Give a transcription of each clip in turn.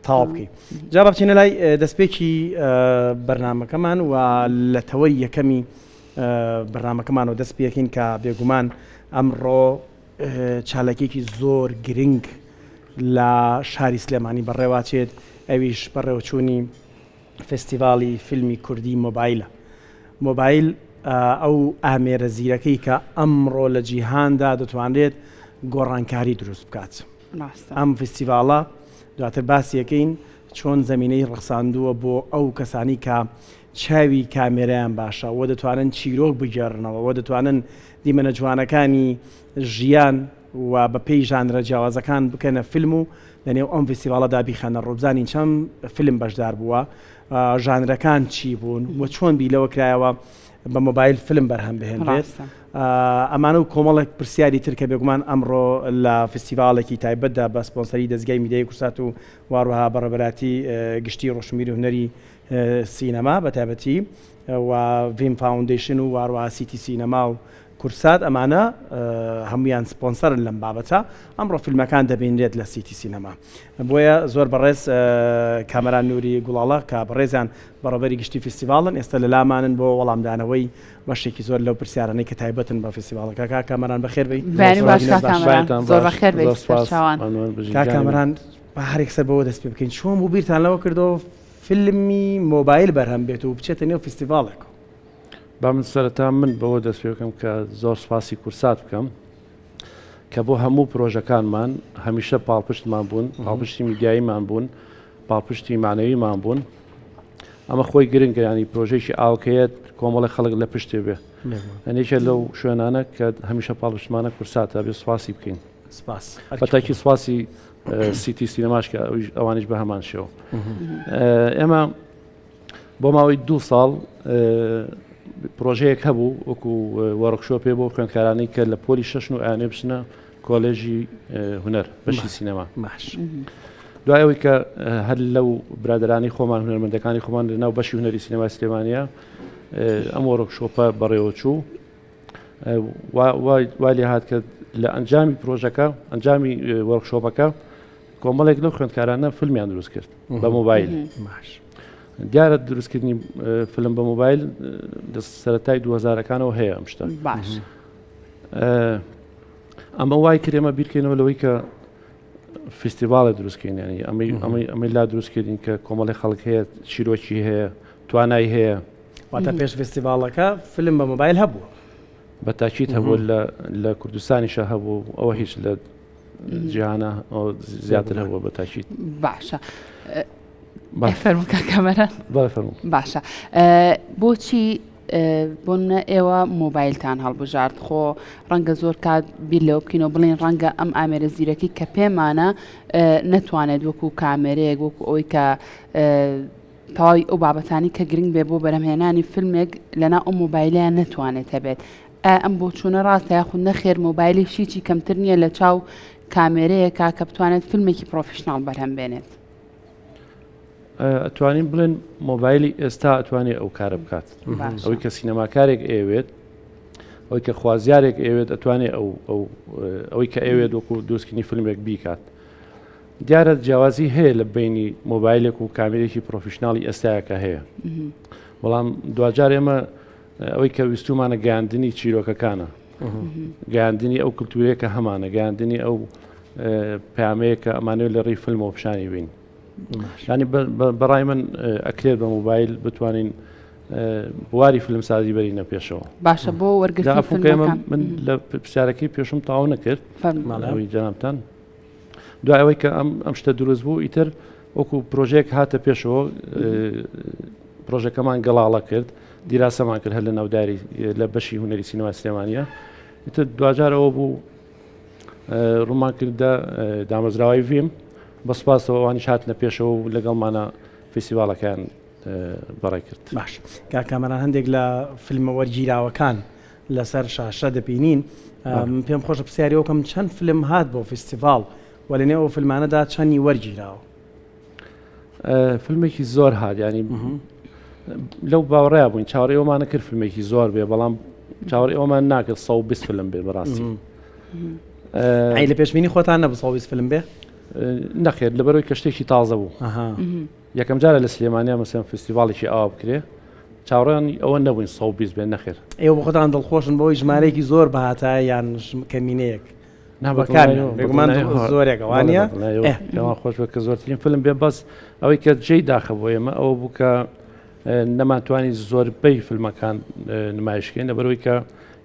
تەواو بکەین. جا بچینە لای دەستپێکی بەرنامەکەمان و لە تەوەی یەکەمی بەرنامەکەمانەوە دەست پێکەین کە بێگومان ئەمڕۆ چالاکێکی زۆر گرنگ لە شاری سلێمانی بەڕێواچێت، ئەویش بەڕێوەچوونی فستیڤاڵی فیلمی کوردی مۆبایلە. مۆبایل ئەو ئامێرە زیرەکەی کە ئەمڕۆ لە جیهاندا دەتوانرێت گۆڕانکاری دروست بکات. ئەم فستیڤاڵە دواتر باسیەکەین چۆن زەمینەی ڕخساندووە بۆ ئەو کەسانی کە چاوی کامێرەیان باشە و دەتوانن چیرۆک بگەڕنەوە و دەتوانن دیمەنە جوانەکانی ژیان و بە پێی ژانرە جیاوازەکان بکەنە فیلم و لەنێو ئەم فستیڤاڵەدا بیخەنە ڕووبزانی چەند فیلم بەشدار بووە، ژانرەکان چی بوون و چۆن بیلەوە کرایەوە بە مۆبایل فیلم بەرهەم بهێنرێت. ئەمانە و کۆمەڵێک پرسیاری تر کە بێگومان ئەمڕۆ لە فستیڤاڵێکی تایبەتدا بە سپۆنسەری دەستگای میدیای کورسات و واروها بەڕێبەراتی گشتی ڕۆشنبیری و هونەری سینەما بە تایبەتی و ڤیم فاوندیشن و واروها سیتی سینەما و کورسات ئەمانە هەمویان سپۆنسەرن لەم بابەتە. ئەمڕۆ فیلمەکان دەبینرێت لە سیتی سینەما. بۆیە زۆر بەڕێز کامەران نووری گوڵاڵە کە بەڕێزیان بەڕێبەری گشتی فستیڤاڵن ئێستا لە لامانن بۆ وەڵامدانەوەی بەشێکی زۆر لەو پرسیارانەی کە تایبەتن بە فستیڤاڵەکە. کا کامەران بەخێر بێی. زۆر بەخێر بێی. کا کامەران بە هەرێکسەر بەوە دەست پێ بکەین چۆن بوو بیرتان لەوە کردەوە فیلمی مۆبایل بەرهەم بێت و بچێتە نێو فستیڤاڵێک؟ با من سەرەتا من بەوە دەست پێ بکەم کە زۆر سوپاسی کورسات بکەم کە بۆ هەموو پرۆژەکانمان هەمیشە پاڵپشتمان بوون، پاڵپشتی میدیاییمان بوون، پاڵپشتی معنەویمان بوون. ئەمە خۆی گرنگە، ینی پرۆژێکی ئاوکەیەت کۆمەڵی خەڵک لە پشتێ بێ. هەنێکە لەو شوێنانە کە هەمیشە پاڵپشتمانە کورساتە بێ سوپاسی بکەین. بەتاکی سوپاسی سیتی سینەماش کە ئەوانیش بە هەمان شێوە. ئێمە بۆ ماوەی 2 ساڵ پرۆژەیەک هەبوو وەکو وەرکشۆپێ بۆ خوێندکارانی کە لە پۆلی 6 و ئایانێ بچنە کۆلێژی هونەر بەشی سینەما. دوای ئەوەی کە هەر لەو برادرانی خۆمان هونەرمەندەکانی خۆمان لەناو بەشی هونەری سینەمای سلێمانیە ئەم وەرکشۆپە بەڕێوە چوو، وای لێ هات کە لە ئەنجامی پرۆژەکە ئەنجامی وەرکشۆپەکە کۆمەڵێک لەو خوێندکارانە فیلمیان دروست کرد بە مۆبایل. دیارە دروستکردنی فیلم بە مۆبایل سەرەتای 2000ەکانەوە هەیە ئەم شتە. ئەمە وای کرێمە بیرکەینەوە لەوەی کە فستیڤاڵە دروستکەین، ینی ئەمەی لا دروستکردین کە کۆمەڵی خەڵک هەیە، چیرۆکی هەیە، توانای هەیە. واتە پێش فستیڤاڵەکە فیلم بە مۆبایل هەبووە؟ بە تاکید هەبوو لە کوردستانیشە هەبوو، ئەوە هیچ لە جیهانە زیاتر هەبووە بە تاکید. باشە. فەرموو کامەران. باشە. بۆچی بۆن ئێوە مۆبایلتان هەڵبژارد؟ خۆ ڕەنگە زۆر کات بیر لەوە بکەینەوە بڵێن ڕەنگە ئەم ئامێرە زیرەکی کە پێمانە نەتوانێت وەکو کامێرەیەک وەکو ئەوەی کە تەواوی ئەو بابەتانی کە گرنگ بێ بۆ بەرهەمهێنانی فیلمێک لەنا ئەو مۆبایلیان نەتوانێت هەبێت. ئەم بۆ چوونە ڕاستە یاخود نەخێر مۆبایلی شیچی کەمتر نییە لە چاو کامێرەیەکە کە بتوانێت فیلمێکی پرۆفشناڵ بەرهەم بێنێت؟ ئەتوانین بڵێن مۆبایلی ئێستا ئەتوانێت ئەو کارە بکات. ئەوەی کە سینەماکارێک ئەوێت، ئەوەی کە خوازیارێک ئەوێت ئەتوانێت ئەوەی کە ئەوێت وەکو دروستکردنی فیلمێک بیکات. دیارە جیاوازی هەیە لە بینی مۆبایلێک و کامێرێکی پرۆفشناڵی ئێستایەکە هەیە، بەڵام دوجار ئێمە ئەوەی کە ویستومانە گەیاندنی چیرۆکەکانە، گەیاندنی ئەو کلتورەیە کە هەمانە، گەیاندنی ئەو پامەیە کە ئەمانەوێت لە ڕێی فیلمەوە پیشانی بین. ینی بەڕای من ئەکرێت بە مۆبایل بتوانین بواری فیلم سازی بەرینە پێشەوە. باشە بۆ وەرگرتنی فیلمەکان من لە پرسیارەکەی پێشم تاوا نەکرد ماڵاوی جەنابتان. دوای ئەوەی کە ئەم شتە دروست بوو ئیتر وەکو پرۆژەیەک هاتە پێشەوە، پرۆژەکەمان گەڵاڵە کرد، دیراسەمان کرد هەر لە ناوداری لە بەشی هونەری سینەمای سلێمانیە. ئیتر دوجارەوە بوو ڕوومان کردە دامەزراوەی ڤیم، بەسپاسەوە ئەوانیش هاتنە پێشەوە و لەگەڵمانە فستیڤاڵەکان بەڕێ کرد. باش کامەران هەندێک لە فیلمە وەرگیراوەکان لەسەر شاشە دەبینین. پێم خۆشە پرسیاری ئەوکەم چەند فیلم هات بۆ فستیڤاڵ و لە نێو فیلمانەدا چەندی وەرگیراوە؟ فیلمێکی زۆر هات، ینی لەو باوەڕێیا بووین چاوەڕێی ئەومانە کرد فیلمێکی زۆر بێ، بەڵام چاوەڕێی ئەومان ناکرد 120 فیلم بێ بەڕاستی. ئەی لە پێشبینی خۆتان نەبوو 120 فیلم بێ؟ نەخێر لەبەرەوەی کە شتێکی تازە بوو یەکەم جارە لە سلێمانیا مەسەن فستیڤاڵێکی ئاوا بکرێ چاوەڕێنی ئەوە نەبووین 120 بێن نەخێر ئێوە بۆ خۆتان دڵخۆشن بۆی ژمارەیەکی زۆر بەهاتایە یان کەمینەیەک بەکارمان زۆرێک وانە خۆش بە کە زۆرترین فیلم بێ بەس ئەوەی کە جێی داخە بۆ ئێمە ئەوە بوو کە نەماتوانی زۆربەی فیلمەکان نمایشکەین لەبەرەوەی کە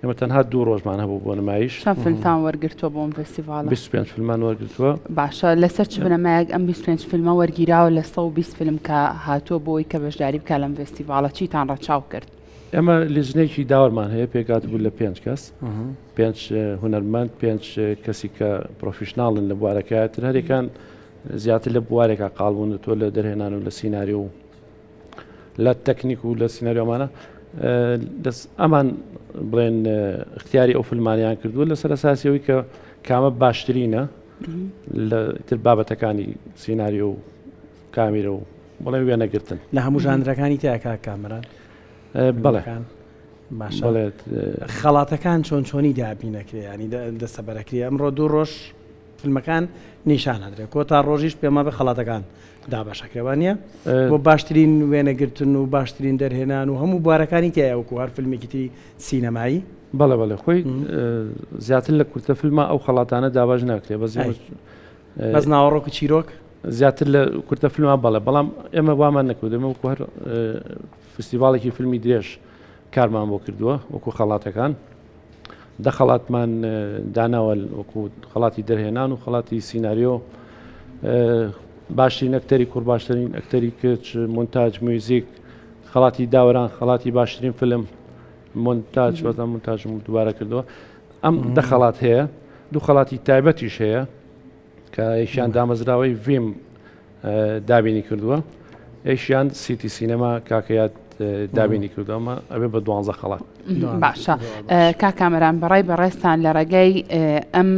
ئێمە تەنها 2 ڕۆژمان هەبوو بۆ نمایش. چەند فیلمتان وەرگرتووە بۆ ئەم فستیڤاڵە؟ 25 فیلمان وەرگرتووە. باشە لەسەر چ بنەمایەک ئەم 25 فیلمە وەرگیراوە لە 120 فیلم کە هاتووە بۆی کە بەشداری بکە لەم فستیڤاڵە چیتان ڕەچاو کرد؟ ئێمە لیژنێکی داوەرمان هەیە پێکات بوو لە 5 کەس 5 هونەرمەند 5 کەسی کە پرۆفیشناڵن لە بوارەکەیتر هەرێکان زیاتر لە بوارێکە قاڵبوون تۆ لە دەرهێنان و لە سیناریۆ و لە تەکنیک و لە سیناریۆمانە ئەمان بڵێن اختیاری ئەو فیلمانیان کردووە لەسەر ئەساسیەوەی کە کامە باشترینە لە تر بابەتەکانی سیناریۆ و کامیرە و بڵێ وێنەگرتن لە هەموو ژانرەکانی تایە کامەران بەڵێ باشە خەڵاتەکان چۆنی دابینەکرێ ینی دەستە بەرەکری ئەمڕۆ 2 ڕۆژ فیلمەکان نیشان هەدرێت کۆ تا ڕۆژیش پێما بە خەڵاتەکان دابەشەکرێوانە بۆ باشترین وێنەگرتن و باشترین دەرهێنان و هەموو بوارەکانی تایەوەکو هەر فیلمێکی تری سینەمایی بەڵێ خۆی زیاتر لە کورتە فیلمە ئەو خەڵاتانە داباش ناکرێ بەس ناوەڕۆک و چیرۆک زیاتر لە کورتە فیلمە بەڵام ئێمە وامان نەکردەمە وەکو هەر فستیڤاڵێکی فیلمی درێژ کارمان بۆ کردووە وەکو خەڵاتەکان خەڵاتمان داناوە وەکو خەڵاتی دەرهێنان و خەڵاتی سیناریۆ باشترین ئەکتەری کوڕ باشترین ئەکتەری کچ مۆنتاژ موزیک خەڵاتی داوەران خەڵاتی باشترین فیلم مۆنتاژ وەزان مۆنتاژم دووبارە کردووە ئەم خەڵات هەیە 2 خەڵاتی تایبەتیش هەیە کە یەکیان دامەزراوەی ڤیم دابینی کردووە یەکیان سیتی سینەما کاکەیات دابینی کردومە ئەبێ بە 12 خەڵات. باشە کاکامەران بەڕێستان لە ڕێگەی ئەم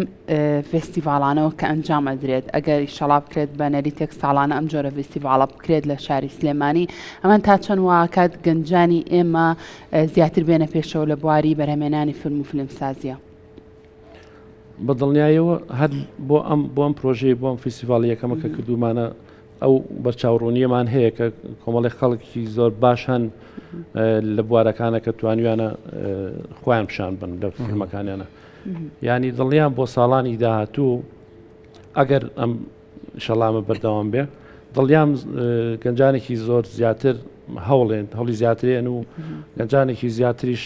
فستیڤاڵانەوە کە ئەنجام ئەدرێت ئەگەر ئیشەڵا بکرێت بە نەریتێک ساڵانە ئەم جۆرە فستیڤاڵە بکرێت لە شاری سلێمانی ئەمەن تا چەند واکات گەنجانی ئێمە زیاتر بێنە پێشەوە لە بواری بەرهەمێنانی فیلم و فیلمسازیە. بە دڵنیایەوە هەر بۆ ئەم پرۆژەی بۆ ئەم فستیڤاڵ یەکەمە کە کردومانە ئەو بەرچاوڕوونیەمان هەیە کە کۆمەڵی خەڵکی زۆر باشن لە بوارەکانە کە توانیوانە خۆیان پیشان بن لە فیلمەکانیانە ینی دڵنیان بۆ ساڵانی داهاتوو ئەگەر ئەم شەڵامە بەردەوام بێ دڵیام گەنجانێکی زۆر زیاتر هەوڵی زیاترێن و گەنجانێکی زیاتریش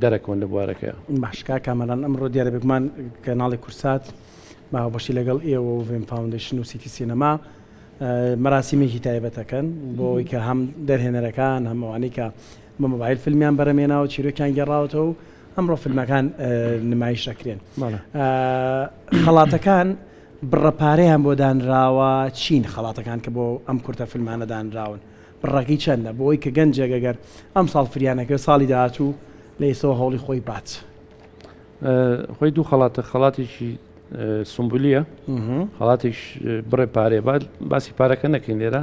دەرەکەون لە بوارەکەیە. باشکا کامەران ئەمڕۆ دیارە بگومان کەناڵی کورسات باوەشی لەگەڵ ئێوە و ڤێم فاوندیشن و سیتی سینەما مەراسیمێکی تایبەتەکەن بۆی کە هەم دەرهێنەرەکان هەمووانی کە بە مۆبایل فیلمیان بەرەمێناوە چیرۆکیان گەڕاوەتەوە و ئەمڕۆ فیلمەکان نمایش دەکرێن. خەڵاتەکان بڕەپارەیان بۆ دانراوە چین خەڵاتەکان کە بۆ ئەم کورتە فیلمانە دانراون بڕەکەی چەندە بۆی کە گەنجێک ئەگەر ئەم ساڵ فریانەکە ساڵی داهاتوو لە ئێسەوە هەوڵی خۆی بات خۆی 2 خەڵاتێکی سمبولیە خەڵاتێک بڕێ پارێ باسی پارەکە نەکەین لێرە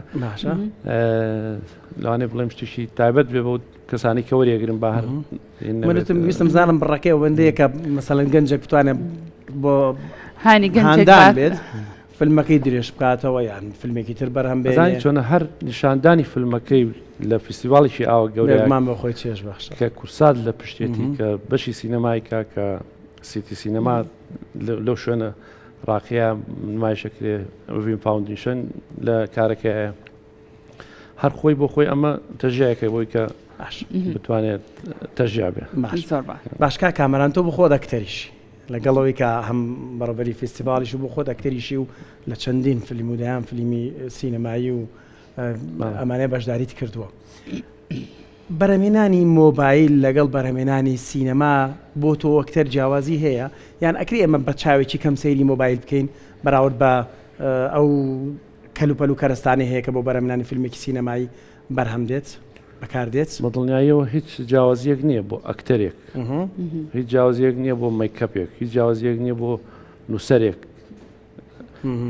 لەوانێ بڵێم شتێکی تایبەت بێ بۆ کەسانی کە وەریەگرن بە هەرتم ویستم زانم بڕەکەی وەندەیە کە مەسەڵەن گەنجێک بتوانێت بۆ هانی گەنجدان بێت فیلمەکەی درێژ بکاتەوە یان فیلمێکی تر بەرهەم بێت چۆنە هەر نیشاندانی فیلمەکەی لە فستیڤاڵێکی ئاوە گەورەمان بە خۆی چێژ بەخش کە کورسات لە پشتێتی کە بەشی سینەمایکە کە سیتی سینەما لەو شوێنە ڕاقەیە نمایشەکرێ ڤیم فاوندیشن لە کارەکەیە هەر خۆی بۆ خۆی ئەمە تەژیایەکە بۆی کە بتوانێت تەژیا بێ. باشکا کامەران تۆ بۆ خۆ دەکتەریش لەگەڵەوەی کە هەم بەڕێوەبەری فستیڤاڵیش و بۆ خۆ دەکتەریشی و لە چەندین فیلم و دەیان فیلمی سینەمایی و ئەمانەیە بەشداریت کردووە. بەرهەمێنانی مۆبایل لەگەڵ بەرهەمێنانی سینەما بۆ تۆ وەکتەر جیاوازی هەیە یان ئەکری ئەمە بە چاوێکی کەم سەیری مۆبایل بکەین بەراورد بە ئەو کەلوپەل و کەرەستانی هەیە کە بۆ بەرهەمێنانی فیلمێکی سینەمایی بەرهەم دێت بەکاردێت. بە دڵنیاییەوە هیچ جیاوازیەک نییە بۆ ئەکتەرێک هیچ جیاوازیەک نییە بۆ مەیکەپێک هیچ جیاوازیەک نییە بۆ نووسەرێک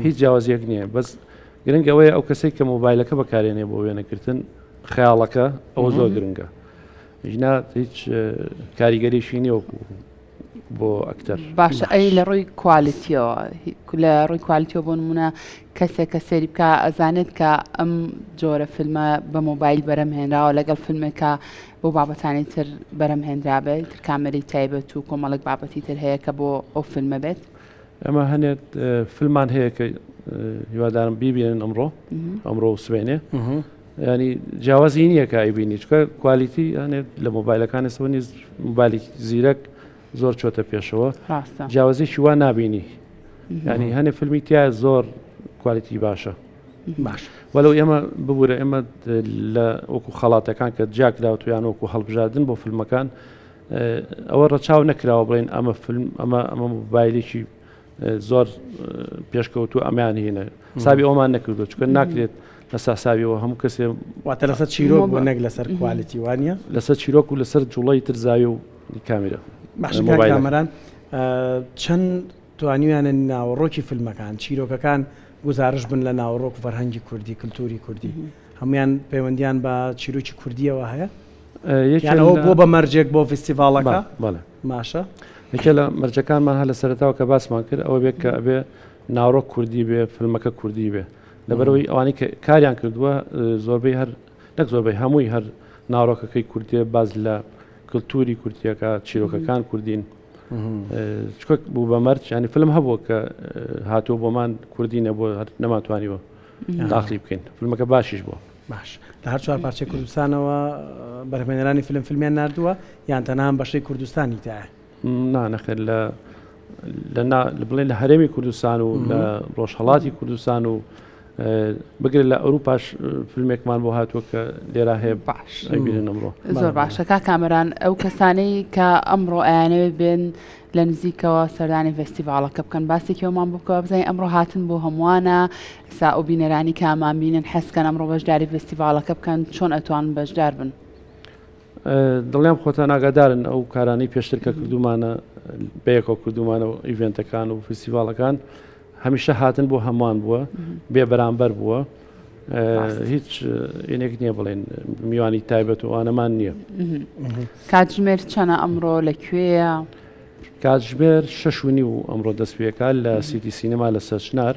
هیچ جیاوازیەک نییە بەس گرنگ ئەوەیە ئەو کەسێک کە مۆبایلەکە بەکارێنێ بۆ وێنەگرتن خەیاڵەکە ئەوە زۆر گرنگە ژنا هیچ کاریگەریشی نییە وەکو بۆ ئەکتەر باشە ئەی لە ڕووی کوالیتیەوە لە ڕووی کوالیتیەوە بۆ نمونە کەسێک کە سەری بکە ئەزانێت کە ئەم جۆرە فیلمە بە مۆبایل بەرەمهێنراوە لەگەڵ فیلمێکە بۆ بابەتانی تر بەرەمهێنرابێت تر کامەرەی تایبەت و کۆمەڵک بابەتی تر هەیە کە بۆ ئەو فیلمە بێت ئەمە هەنێت فیلمان هەیە کە هیوادارم بیبێنن ئەمڕۆ و سوێنێ ینی جیاوازی نییە کە ئەیبینی چکە کوالیتی هەنێت لە مۆبایلەکانی سەوەنی مۆبایلی زیرەک زۆر چۆتە پێشەوە جیاوازیشی وا نابینی ینی هەنێ فیلمی تایە زۆر کوالیتی باشە باش وەلو ئێمە ببوورە ئێمە لە وەکو خەڵاتەکان کە جاکراوە تویان وەکو هەڵبژاردن بۆ فیلمەکان ئەوە ڕەچاو نەکراوە بڵێن ئەمە فیلم ئەمە مۆبایلێکی زۆر پێشکەوتو ئەمیان هینە سابی ئەومان نەکردو چکە ناکرێت لەسا ساویەوە هەموو کەسێ واتە لەسەر چیرۆک بۆ نەک لەسەر کوالیتی وانە لەسەر چیرۆک و لەسەر جوڵی تر زاوی و کامێرە کامەران چەند توانیویانە ناوەڕۆکی فیلمەکان چیرۆکەکان گزارش بن لە ناوەڕۆک و فەرهەنگی کوردی کللتوری کوردی هەمویان پەیوەندیان بە چیرۆکی کوردیەوە هەیە یانەوە بۆ بە مەرجێک بۆ فستیڤاڵەکە ماشە یەکێ لە مەرجەکانمان هە لە سەرەتاوە کە باسمان کرد ئەوە بێت کە ئەبێ ناوڕۆک کوردی بێ فیلمەکە کوردی بێ لەبەرەوەی ئەوانی کە کاریان کردووە زۆربەی هەر نەک زۆربەی هەمووی هەر ناوڕۆکەکەی کوردیە باز لە کللتوری کوردیەکە چیرۆکەکان کوردین چکە بوو بە مەرج ینی فیلم هەبووە کە هاتووە بۆمان کوردی نەبووە نەماتوانیوە داخلی بکەین فیلمەکە باشیش بووە باش لە هەر چوار پارچەی کوردستانەوە بەرهەمهێنەرانی فیلمیان نردووە یان تەنها بەشەی کوردستانی تایە نانەخێت لە بڵێن لە هەرێمی کوردستان و لە ڕۆژهەڵاتی کوردستان و بگرێت لە ئەوروپاش فیلمێکمان بۆ هاتووە کە لێرا هەیە باش ئەبیێن ئەمڕۆ زۆر باشە کا کامەران ئەو کەسانەی کە ئەمڕۆ ئەیانەوێت بێن لە نزیکەوە سەردانی فستیڤاڵەکە بکەن باسێکەوەمان بکەوە بزانین ئەمڕۆ هاتن بۆ هەمووانە سا ئەو بینەرانی کامان بینن حەزکەن ئەمڕۆ بەشداری فستیڤاڵەکە بکەن چۆن ئەتوانن بەشدار بن دڵیان خۆتان ئاگادارن ئەو کارانەی پێشتر کە کردومانە بەیەکەوە کردومانە و ئیڤێنتەکان و فستیڤاڵەکان هەمیشە هاتن بۆ هەمووان بووە بێ بەرامبەر بووە هیچ ئینێک نییە بڵێن میوانی تایبەت و ئانەمان نییە کاتژمێر چەنە ئەمڕۆ لەکوێیە کاتژمێر 6:30 و ئەمڕۆ دەستپێکە لە سیتی سینەما لە سەرچنار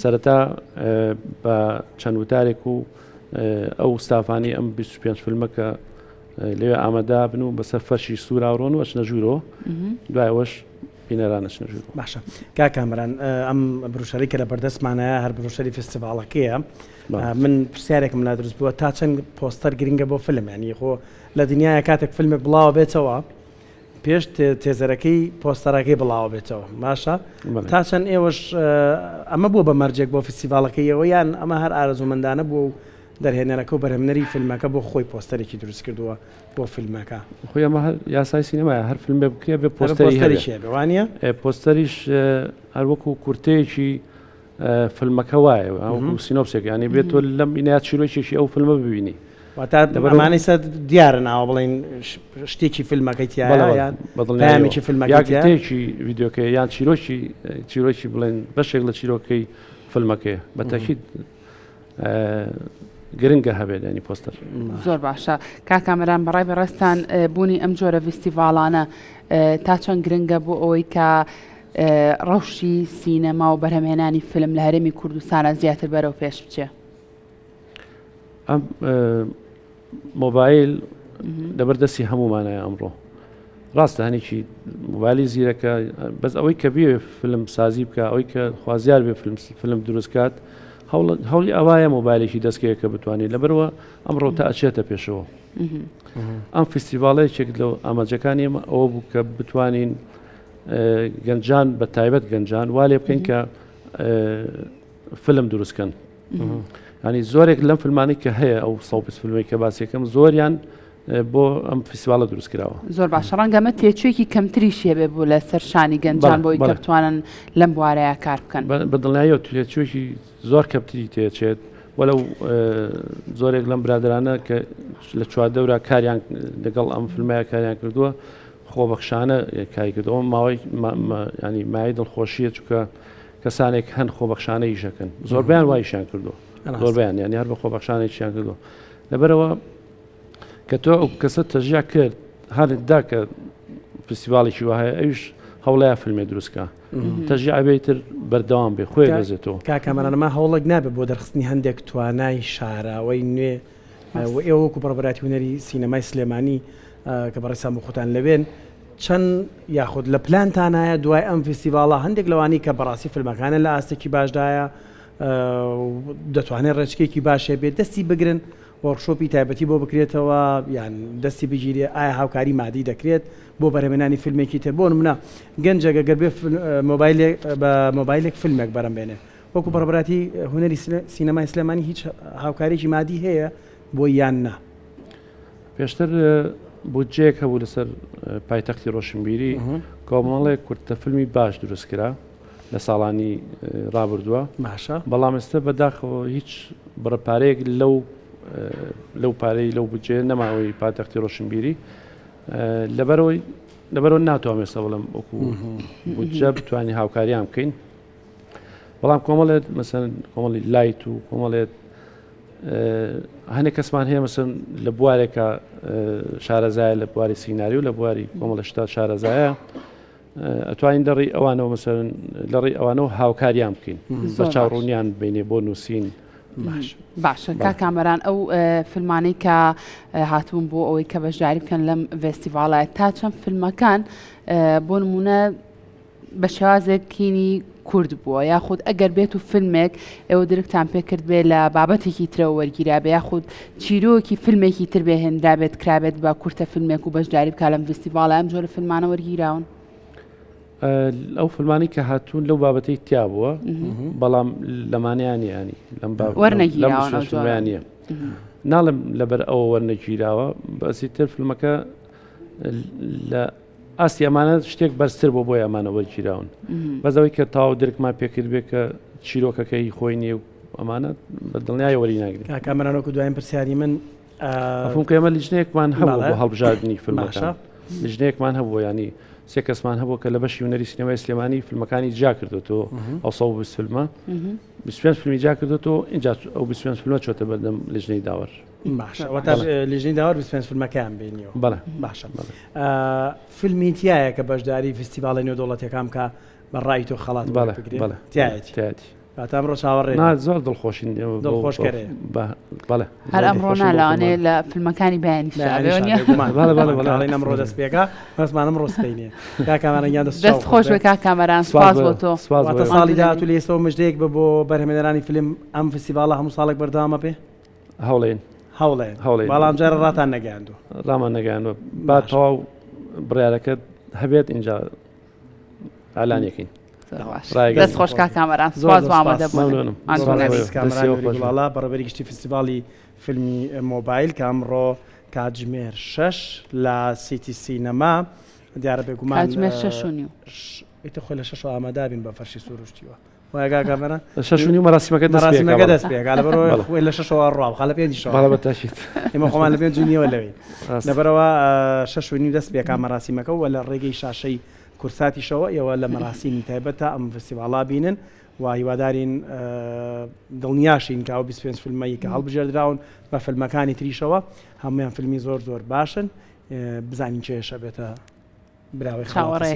سەرەتا بە چەند وتارێک و ئەو ستافانی ئەم 25 فیلمەکە لەوێ ئامادە بن و بەسەر فەرشی سووراوڕۆن و ئەچنە ژوورەوە دوایەوەش بینەرانەچنە ژوور باشە کا کامەران ئەم بروشەری کە لە بەردەستمانەیە هەر بروشەری فستیڤاڵەکەیە من پرسیارێکم لا دروست بووە تا چەند پۆستەر گرنگە بۆ فیلم ینی خۆ لە دنیاە کاتێک فیلمێک بڵاوە بێتەوە پێش تێزەرەکەی پۆستەرەکەی بڵاوە بێتەوە باشە تا چەند ئێوەش ئەمە بووە بە مەرجێک بۆ فستیڤاڵەکەیەوە یان ئەمە هەر ئارەزومەندانە بوو دەرهێنەرەکە و بەرهەمنەری فیلمەکە بۆ خۆی پۆستەرێکی دروست کردووە بۆ فیلمەکە خۆی ئەمە هەر یاسای سینەمایە هەر فیلم بێ بکرێ بێ پۆستەریشێ بوانە پۆستەریش هەر وەکو کورتەیەکی فیلمەکە وایە وەکو سینۆپسێک ینی بێت تۆ لەم ئینات چیرۆکێکی ئەو فیلمە ببینی واتە ئەمانەی سەر دیارە ناوە بڵین شتێکی فیلمەکەی تایە بەڵێنێکی فیلمەکەیەکی ڤیددیۆکە یان چیرۆکی بڵێن بەشێک لە چیرۆکەی فیلمەکەیە بەتەکید گرنگە هەبێت ینی پۆستەر زۆر باشە کا کامەران بەڕای بەڕێستان بوونی ئەم جۆرە فستیڤاڵانە تا چەند گرنگە بۆ ئەوەی کە ڕەوشی سینەما و بەرهەمهێنانی فیلم لە هەرێمی کوردستانە زیاتر بەرەو پێش بچێ ئەم مۆبایل لەبەردەستی هەمومانایە ئەمڕۆ ڕاستە هەنێکی مۆبایلی زیرەکە بەس ئەوەی کە بێ فیلم سازی بکە ئەوەی کە خوازیار بێ فیلم دروستکات هەوڵی ئەوایە مۆبایلێکی دەستکەیە کە بتوانێت لەبەرەوە ئەمڕۆ تا ئەچێتە پێشەوە ئەم فستیڤاڵەیەکێک لەو ئاماجەکانی ئێمە ئەوە بوو کە بتوانین گەنجان بە تایبەت گەنجان وا لێ بکەین کە فیلم دروستکەن ینی زۆرێک لەم فیلمانی کە هەیە ئەو 100 فیلمی کە باسیەکەم زۆریان بۆ ئەم فستیڤاڵە دروست کراوە زۆر باشە ڕەنگەمە تێچوویەکی کەمتریش هەبێ بوو لە سەر شانی گەنجان بۆی کە بتوانن لەم بوارەیە کار بکەن بەدڵنیاییەوە تێچوویەکی زۆر کەمتری تێچێت وەلەو زۆرێک لەم برادرانە کە لە چواردەورە کاریان لەگەڵ ئەم فیلمەیە کاریان کردووە خۆبەخشانە کاری کردەوە ماوەی ینی مای دڵخۆشیە چونکە کەسانێک هەن خۆبەخشانە ئیشەکەن زۆربیان وایشیان کردووە زۆربیان ینی هەر بە خۆبەخشانێکیان کردووە لەبەرەوە کە تۆ ئەو کەسە تەژیا کرد هەردا کە فستیڤاڵێکی وایە ئەوش هەوڵەیە فیلمێ دروستکە تەژیع بێتتر بەردەوام بێ خۆی دەزێتەوە کاکەمانەما هەوڵێک نابێت بۆ دەرخستنی هەندێک توانای شاراوەی نوێ ئێوە وەکو بەڕێبەراتی هونەری سینەمای سلێمانی کە بەڕێسان بۆ خۆتان لەوێن چەند یاخود لە پلانتانایە دوای ئەم فستیڤاڵە هەندێک لەوانی کە بەڕاستی فیلمەکانە لە ئاستێکی باشدایە دەتوانێت ڕێچکێکی باشێ بێت دەستی بگرن وەرکشۆپی تایبەتی بۆ بکرێتەوە یان دەستی بگیرێ ئایا هاوکاری مادی دەکرێت بۆ بەرهێنانی فیلمێکی تر بۆ نمونە گەنجەکە گەر بێ بە مۆبایلێک فیلمێک بەرەمبێنێ وەکو بەڕێبەراتی هونەری سینەمای سلێمانی هیچ هاوکاریی مادی هەیە بۆ یان نا پێشتر بودجەیەک هەبوو لەسەر پایتەختی ڕۆشنبیری کۆمەڵێک کورتە فیلمی باش دروستکرا لە ساڵانی ڕابردووە باشە بەڵام ئێستا بەداخەوە هیچ بڕەپارەیەک لەو پارەی لەو بودجێ نەماوەی پایتەختی ڕۆشنبیری لەبەرەوە ناتوانم ئێستا بڵێم وەکو بودجە بتوانین هاوکاریان بکەین بەڵام کۆمەڵێت مەسەن کۆمەڵی لایت و کۆمەڵێت هەنێک کەسمان هەیە مەسەن لە بوارێکە شارەزایە لە بواری سیناری و لە بواری کۆمەڵە شتا شارەزایە ئەتوانین دەڕی ئەوانەوە مەسەن لە ڕێی ئەوانەوە هاوکاریان بکەین بە چاوڕوونیان بینێ بۆ نووسین باشە کاکامەران ئەو فیلمانەی کە هاتوون بۆ ئەوەی کە بەشداری بکەن لەم فێستیڤاڵە تا چەند فیلمەکان بۆ نمونە بە شێوازێکینی کورد بووە یاخود ئەگەر بێت و فیلمێک ئێوە درکتان پێکرد بێ لە بابەتێکی ترەوە وەرگیرا بێ یاخود چیرۆکی فیلمێکی تر بێ هێنرا بێت کرابێت بە کورتە فیلمێک و بەشداری بکە لەم فێستیڤاڵە ئەم جۆرە فیلمانە وەرگیراون ئەو فیلمانی کە هاتوون لەو بابەتەی تیا بووە بەڵام لەمانیانی ینی وەرنەگیراوانە ناڵم لەبەر ئەوە وەرنەگیراوە بەسی تر فیلمەکە لە ئاستی ئەمانە شتێک بەرزتر بۆ بۆی ئەمانە وەرگیراون بەزەوەی کە تاو درکمان پێکرد بێت کە چیرۆکەکەی خۆی نیە و ئەمانە بە دڵنیای وەری ناگرێت کامەرانۆکو دوایین پرسیاری من ئەفم کە ئەمە لیژنەیەکمان هەبوو بۆ هەڵبژاردننی فیلمەکان لیژنەیەکمان هەبوو ینی سێ کەسمان هەبوو کە لە بەشی هونەری سینەمای سلێمانی فیلمەکانی جا کردوەوە ئەو 120 فیلمە 25 فیلمی جا کردوەوە اینجا ئەو 25 فیلمە چۆتە بەردەم لیژنەی داوەر باشە لیژنەی داوەر 25 فیلمەکەیان بینیەوە بەڵێ باشە فیلمی تایە کە بەشداری فستیڤاڵی نێودەوڵەتیەکان کە بەڕای تۆ خەڵات تایەتی ئەمڕۆ چاوەڕێ زۆر دڵخۆشین دڵخۆشکەرێ بەڵێ هەر ئەمڕۆ ناڵانێ لە فیلمەکانی بەیانی ئەمڕۆ دەست پێکە بەسمانم ڕۆستینێ کاکەمانەیان دەست خۆش بە کاکەمەران سپاس بۆ تۆ ساڵی داهاتوو لە ئێستەوە مژدەیەک بە بۆ بەرهەمهێنەرانی فیلم ئەم فستیڤاڵە هەموو ساڵێک بەردەوامە پێ هەوڵێن بەڵام جارە ڕاتان نەگەیاندووە ڕامان نەگەیاندووە با تەواو بڕیارەکەت هەبێت اینجا ئالانیەکەین دەست خۆش کاکەمەران سپاس بۆ ئامادەبوونم کامەرانویگوڵاڵا بەڕێوەبەری گشتی فستیڤاڵی فیلمی مۆبایل کە ئەمڕۆ کاتژمێر 6 لە سیتی سینەما دیارە بێگومان کاتژمێر 6:30 ئیتە خۆی لە 6 ئامادابین بە فەرشی سروشتیوە وایگا کامەران 6:30 مەراسیمەکە دەست پێکا لەبەرەوە لە 6 ڕاو خاڵە پێنجشەوە بەتاشیت ئێمە خۆمان لە پێنج جوونیەوە لەوێ لەبەرەوە 6:30 دەست پێکا مەراسیمەکە و لە ڕێگەی شاشەی کورساتیشەوە ئێوە لە مەراسیمی تایبەتە ئەم فستیڤاڵا بینن و هیوادارین دڵنیاشین کە ئەو 25 فیلمەی کە هەڵبژێردراون بە فیلمەکانی تریشەوە هەمویان فیلمی زۆر باشن بزانین چێشە بێتە براوی خاوەڕێ